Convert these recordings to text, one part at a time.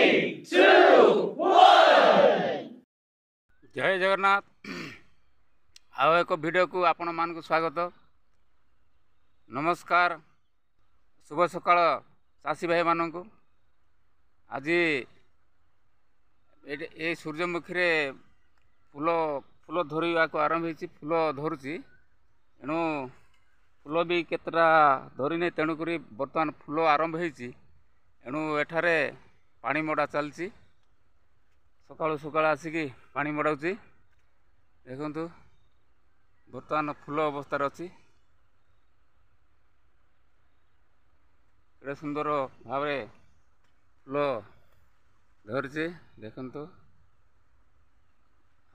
3, 2, 1 जय जगन्नाथ आओ एक वीडियो को आपण मान को स्वागत नमस्कार शुभ सकाळ चाषी भाई मान को आज ये सूर्यमुखी रे फूल फूल धरवा को आरंभ होती फूल धरुची एणु फूल भी केतटा धरी तेणुक बर्तमान फूल आरंभ होती एणु एठारे पानी मड़ा चलती सकाळु सकाळ आसिकी पानी मड़ाऊँगी देखु बर्तमान फूल अवस्था अच्छी एडे सुंदर भाव फूल धरचे देखु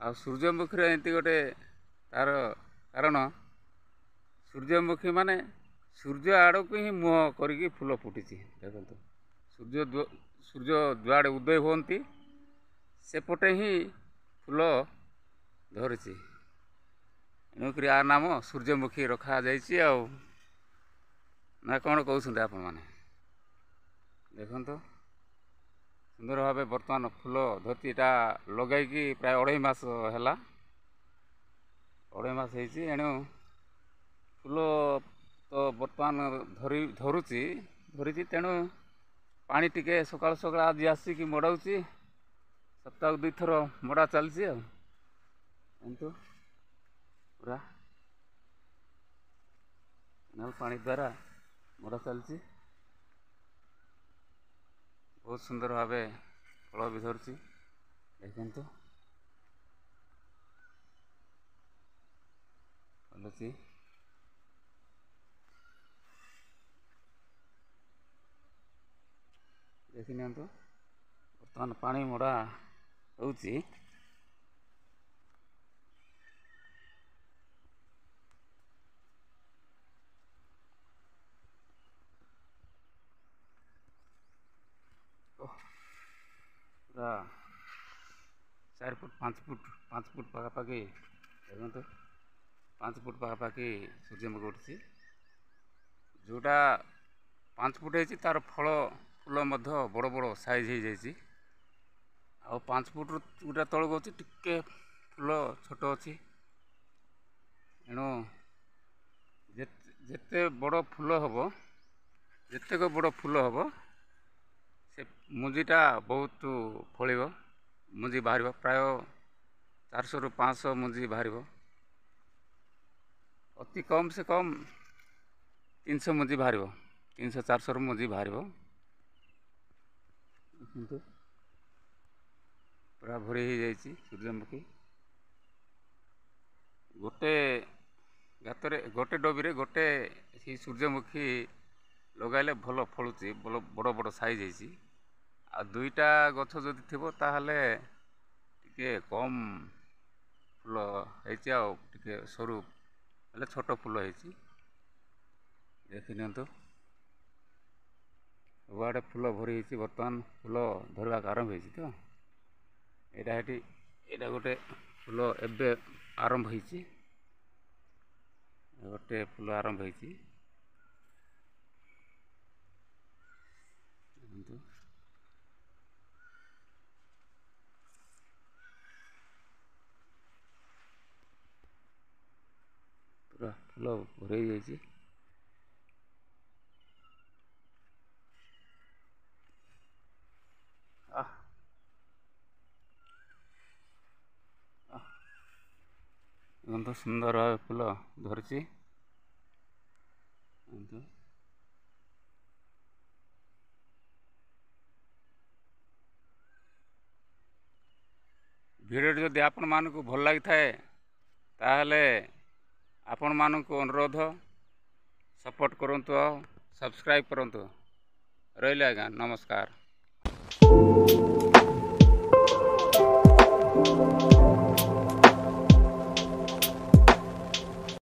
आ सूर्यमुखी एमती गोटे तार कारण सूर्यमुखी माने सूर्य आड़ को ही मुह करी फूल फुटी देखु सूर्य जुआड़े उदय होती सेपटे ही फूल धरची एणुक आ नाम सूर्यमुखी रखा जाइए ना कौन कहते आपण मैंने देखु सुंदर भाव बर्तमान फूल धरती एटा लगे प्राय 2.5 मास है 2.5 मास एणु फूल तो बर्तमान धरुची तेणु पानी टिके सकाल सकाल आज आसिक मड़ाऊँगी सप्ताह 2 थर मड़ा चलती किंतु पूरा नल पानी द्वारा मड़ा चलती बहुत सुंदर भाव फल भी धरती देखु भलुची देखी नि बर्तमान पानी मड़ा होची पूरा 4 फुट 5 फुट पाखापाखि देखो 5 फुट पाखापाखि सूर्यमुखी उठी जोटा 5 फुट है तार फल फूल बड़ बड़ साइज हो जाइए आ 5 फुट गोटा तल को टिके फूल छोट अच्छी एणु जिते बड़ फूल हम जितेक बड़ फूल हम से मुंजीटा बहुत फल मुंजी बाहर प्राय 400 ରୁ 500 मुंजी बाहर अति कम से कम 300 मुंजी बाहर 300-400 मुंजी बाहर पूरा भरी हो जाइए सूर्यमुखी गोटे गातर गोटे डबी गोटे सूर्यमुखी लगाइले भल फलुची बड़ बड़ साइज होती आ 2टा गछ जदि थी ताहले टिके कम फूल होती सरू हेल्ले छोट फूल होती देखी नियंतु सबआड़े फूल भरी होती बर्तमान फूल धरवा आरंभ होती तो यहाँ गोटे फूल एबे आरंभ होती गोटे फूल आरंभ होती पूरा फूल भर जाइए सुंदर भाव फूल धरची वीडियो जदि आपण मानक भल लगी थाए ताहले आपण मानक अनुरोध सपोर्ट करंतु सब्सक्राइब करंतु रहिले आज्ञा नमस्कार।